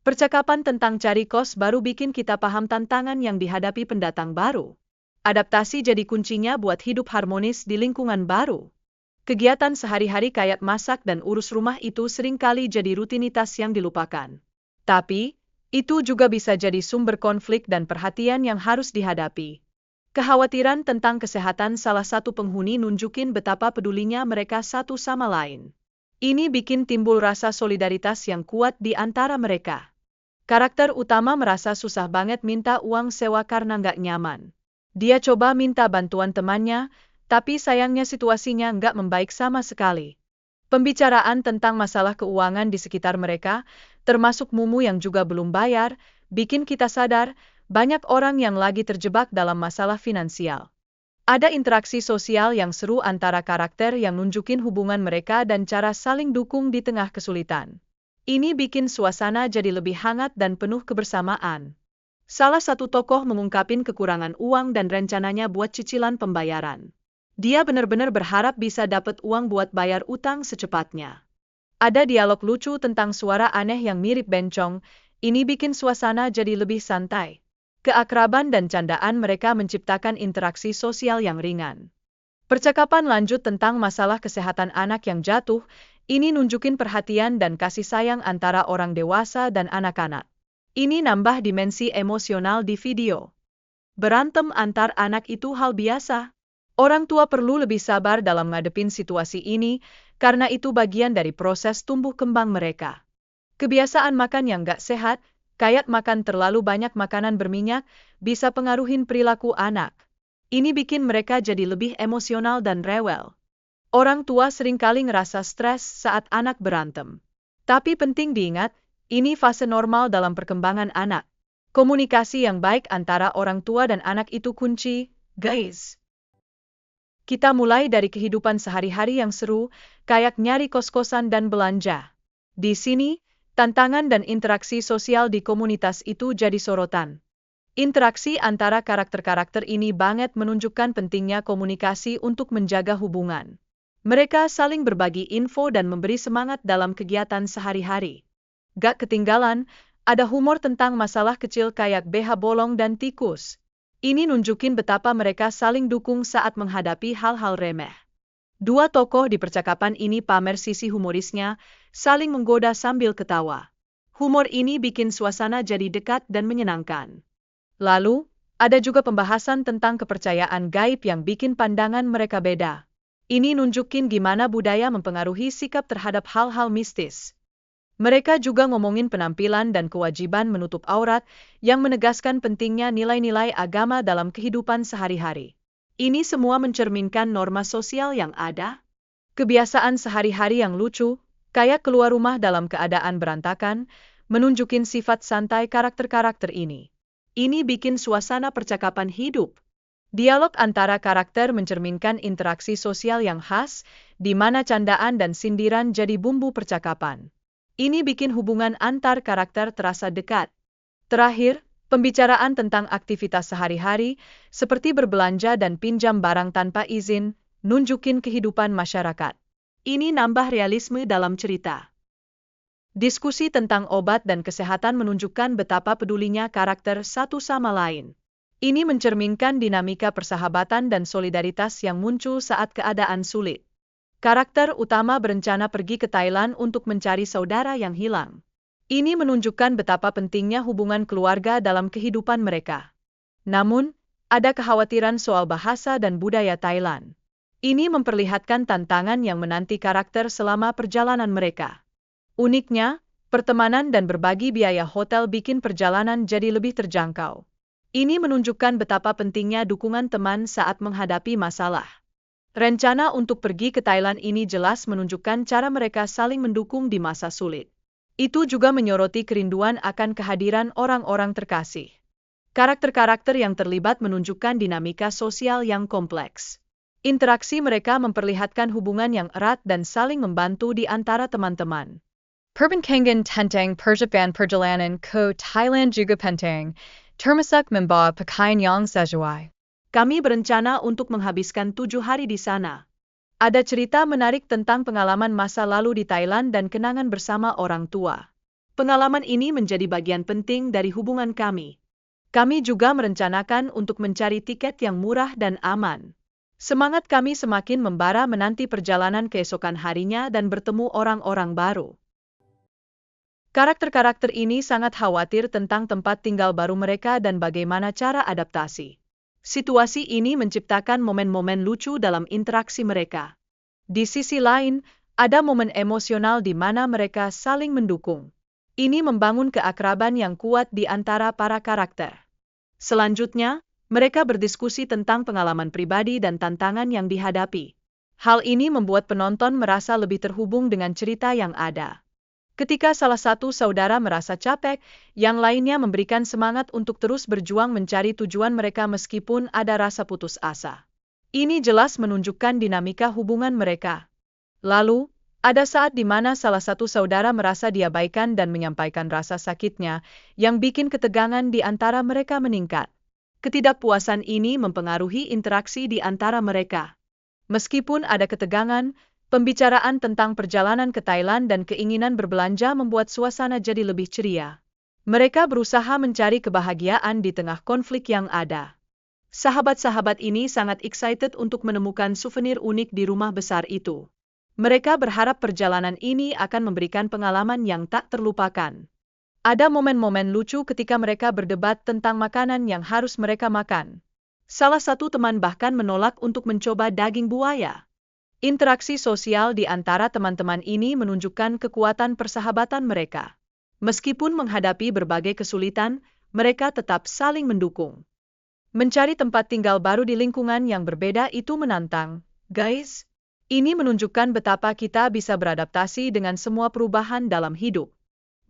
Percakapan tentang cari kos baru bikin kita paham tantangan yang dihadapi pendatang baru. Adaptasi jadi kuncinya buat hidup harmonis di lingkungan baru. Kegiatan sehari-hari kayak masak dan urus rumah itu seringkali jadi rutinitas yang dilupakan. Tapi, itu juga bisa jadi sumber konflik dan perhatian yang harus dihadapi. Kekhawatiran tentang kesehatan salah satu penghuni nunjukin betapa pedulinya mereka satu sama lain. Ini bikin timbul rasa solidaritas yang kuat di antara mereka. Karakter utama merasa susah banget minta uang sewa karena nggak nyaman. Dia coba minta bantuan temannya, tapi sayangnya situasinya nggak membaik sama sekali. Pembicaraan tentang masalah keuangan di sekitar mereka, termasuk Mumu yang juga belum bayar, bikin kita sadar, banyak orang yang lagi terjebak dalam masalah finansial. Ada interaksi sosial yang seru antara karakter yang nunjukin hubungan mereka dan cara saling dukung di tengah kesulitan. Ini bikin suasana jadi lebih hangat dan penuh kebersamaan. Salah satu tokoh mengungkapin kekurangan uang dan rencananya buat cicilan pembayaran. Dia benar-benar berharap bisa dapat uang buat bayar utang secepatnya. Ada dialog lucu tentang suara aneh yang mirip bencong, ini bikin suasana jadi lebih santai. Keakraban dan candaan mereka menciptakan interaksi sosial yang ringan. Percakapan lanjut tentang masalah kesehatan anak yang jatuh, ini nunjukin perhatian dan kasih sayang antara orang dewasa dan anak-anak. Ini nambah dimensi emosional di video. Berantem antar anak itu hal biasa. Orang tua perlu lebih sabar dalam ngadepin situasi ini, karena itu bagian dari proses tumbuh kembang mereka. Kebiasaan makan yang gak sehat, kayak makan terlalu banyak makanan berminyak, bisa pengaruhin perilaku anak. Ini bikin mereka jadi lebih emosional dan rewel. Orang tua seringkali ngerasa stres saat anak berantem. Tapi penting diingat, ini fase normal dalam perkembangan anak. Komunikasi yang baik antara orang tua dan anak itu kunci, guys. Kita mulai dari kehidupan sehari-hari yang seru, kayak nyari kos-kosan dan belanja. Di sini, tantangan dan interaksi sosial di komunitas itu jadi sorotan. Interaksi antara karakter-karakter ini banget menunjukkan pentingnya komunikasi untuk menjaga hubungan. Mereka saling berbagi info dan memberi semangat dalam kegiatan sehari-hari. Gak ketinggalan, ada humor tentang masalah kecil kayak BH bolong dan tikus. Ini nunjukin betapa mereka saling dukung saat menghadapi hal-hal remeh. Dua tokoh di percakapan ini pamer sisi humorisnya, saling menggoda sambil ketawa. Humor ini bikin suasana jadi dekat dan menyenangkan. Lalu, ada juga pembahasan tentang kepercayaan gaib yang bikin pandangan mereka beda. Ini nunjukin gimana budaya mempengaruhi sikap terhadap hal-hal mistis. Mereka juga ngomongin penampilan dan kewajiban menutup aurat yang menegaskan pentingnya nilai-nilai agama dalam kehidupan sehari-hari. Ini semua mencerminkan norma sosial yang ada. Kebiasaan sehari-hari yang lucu, kayak keluar rumah dalam keadaan berantakan, menunjukin sifat santai karakter-karakter ini. Ini bikin suasana percakapan hidup. Dialog antara karakter mencerminkan interaksi sosial yang khas, di mana candaan dan sindiran jadi bumbu percakapan. Ini bikin hubungan antar karakter terasa dekat. Terakhir, pembicaraan tentang aktivitas sehari-hari, seperti berbelanja dan pinjam barang tanpa izin, nunjukin kehidupan masyarakat. Ini nambah realisme dalam cerita. Diskusi tentang obat dan kesehatan menunjukkan betapa pedulinya karakter satu sama lain. Ini mencerminkan dinamika persahabatan dan solidaritas yang muncul saat keadaan sulit. Karakter utama berencana pergi ke Thailand untuk mencari saudara yang hilang. Ini menunjukkan betapa pentingnya hubungan keluarga dalam kehidupan mereka. Namun, ada kekhawatiran soal bahasa dan budaya Thailand. Ini memperlihatkan tantangan yang menanti karakter selama perjalanan mereka. Uniknya, pertemanan dan berbagi biaya hotel bikin perjalanan jadi lebih terjangkau. Ini menunjukkan betapa pentingnya dukungan teman saat menghadapi masalah. Rencana untuk pergi ke Thailand ini jelas menunjukkan cara mereka saling mendukung di masa sulit. Itu juga menyoroti kerinduan akan kehadiran orang-orang terkasih. Karakter-karakter yang terlibat menunjukkan dinamika sosial yang kompleks. Interaksi mereka memperlihatkan hubungan yang erat dan saling membantu di antara teman-teman. Perbincangan tentang persiapan perjalanan ke Thailand juga penting, termasuk membawa pakaian yang sesuai. Kami berencana untuk menghabiskan 7 hari di sana. Ada cerita menarik tentang pengalaman masa lalu di Thailand dan kenangan bersama orang tua. Pengalaman ini menjadi bagian penting dari hubungan kami. Kami juga merencanakan untuk mencari tiket yang murah dan aman. Semangat kami semakin membara menanti perjalanan keesokan harinya dan bertemu orang-orang baru. Karakter-karakter ini sangat khawatir tentang tempat tinggal baru mereka dan bagaimana cara adaptasi. Situasi ini menciptakan momen-momen lucu dalam interaksi mereka. Di sisi lain, ada momen emosional di mana mereka saling mendukung. Ini membangun keakraban yang kuat di antara para karakter. Selanjutnya, mereka berdiskusi tentang pengalaman pribadi dan tantangan yang dihadapi. Hal ini membuat penonton merasa lebih terhubung dengan cerita yang ada. Ketika salah satu saudara merasa capek, yang lainnya memberikan semangat untuk terus berjuang mencari tujuan mereka meskipun ada rasa putus asa. Ini jelas menunjukkan dinamika hubungan mereka. Lalu, ada saat di mana salah satu saudara merasa diabaikan dan menyampaikan rasa sakitnya, yang bikin ketegangan di antara mereka meningkat. Ketidakpuasan ini mempengaruhi interaksi di antara mereka. Meskipun ada ketegangan, pembicaraan tentang perjalanan ke Thailand dan keinginan berbelanja membuat suasana jadi lebih ceria. Mereka berusaha mencari kebahagiaan di tengah konflik yang ada. Sahabat-sahabat ini sangat excited untuk menemukan souvenir unik di rumah besar itu. Mereka berharap perjalanan ini akan memberikan pengalaman yang tak terlupakan. Ada momen-momen lucu ketika mereka berdebat tentang makanan yang harus mereka makan. Salah satu teman bahkan menolak untuk mencoba daging buaya. Interaksi sosial di antara teman-teman ini menunjukkan kekuatan persahabatan mereka. Meskipun menghadapi berbagai kesulitan, mereka tetap saling mendukung. Mencari tempat tinggal baru di lingkungan yang berbeda itu menantang, guys. Ini menunjukkan betapa kita bisa beradaptasi dengan semua perubahan dalam hidup.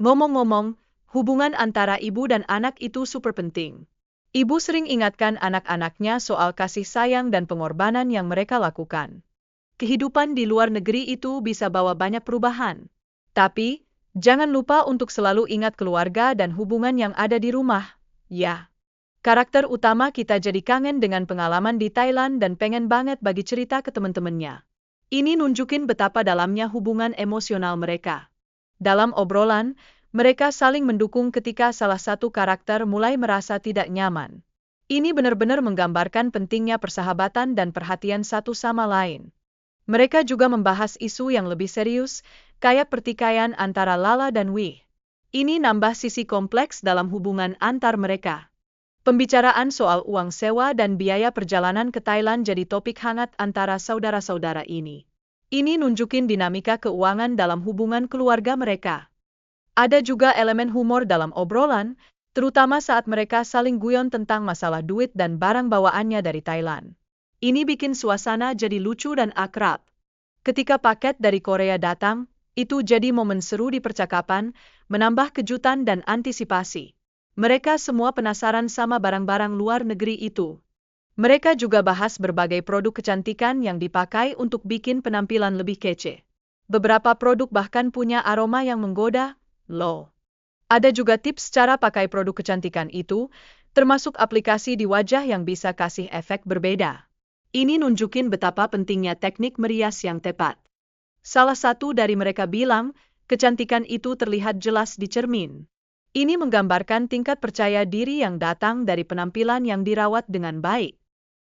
Ngomong-ngomong, hubungan antara ibu dan anak itu super penting. Ibu sering ingatkan anak-anaknya soal kasih sayang dan pengorbanan yang mereka lakukan. Kehidupan di luar negeri itu bisa bawa banyak perubahan. Tapi, jangan lupa untuk selalu ingat keluarga dan hubungan yang ada di rumah, ya. Karakter utama kita jadi kangen dengan pengalaman di Thailand dan pengen banget bagi cerita ke teman-temannya. Ini nunjukin betapa dalamnya hubungan emosional mereka. Dalam obrolan, mereka saling mendukung ketika salah satu karakter mulai merasa tidak nyaman. Ini benar-benar menggambarkan pentingnya persahabatan dan perhatian satu sama lain. Mereka juga membahas isu yang lebih serius, kayak pertikaian antara Lala dan Wee. Ini nambah sisi kompleks dalam hubungan antar mereka. Pembicaraan soal uang sewa dan biaya perjalanan ke Thailand jadi topik hangat antara saudara-saudara ini. Ini nunjukin dinamika keuangan dalam hubungan keluarga mereka. Ada juga elemen humor dalam obrolan, terutama saat mereka saling guyon tentang masalah duit dan barang bawaannya dari Thailand. Ini bikin suasana jadi lucu dan akrab. Ketika paket dari Korea datang, itu jadi momen seru di percakapan, menambah kejutan dan antisipasi. Mereka semua penasaran sama barang-barang luar negeri itu. Mereka juga bahas berbagai produk kecantikan yang dipakai untuk bikin penampilan lebih kece. Beberapa produk bahkan punya aroma yang menggoda, loh. Ada juga tips cara pakai produk kecantikan itu, termasuk aplikasi di wajah yang bisa kasih efek berbeda. Ini nunjukin betapa pentingnya teknik merias yang tepat. Salah satu dari mereka bilang, kecantikan itu terlihat jelas di cermin. Ini menggambarkan tingkat percaya diri yang datang dari penampilan yang dirawat dengan baik.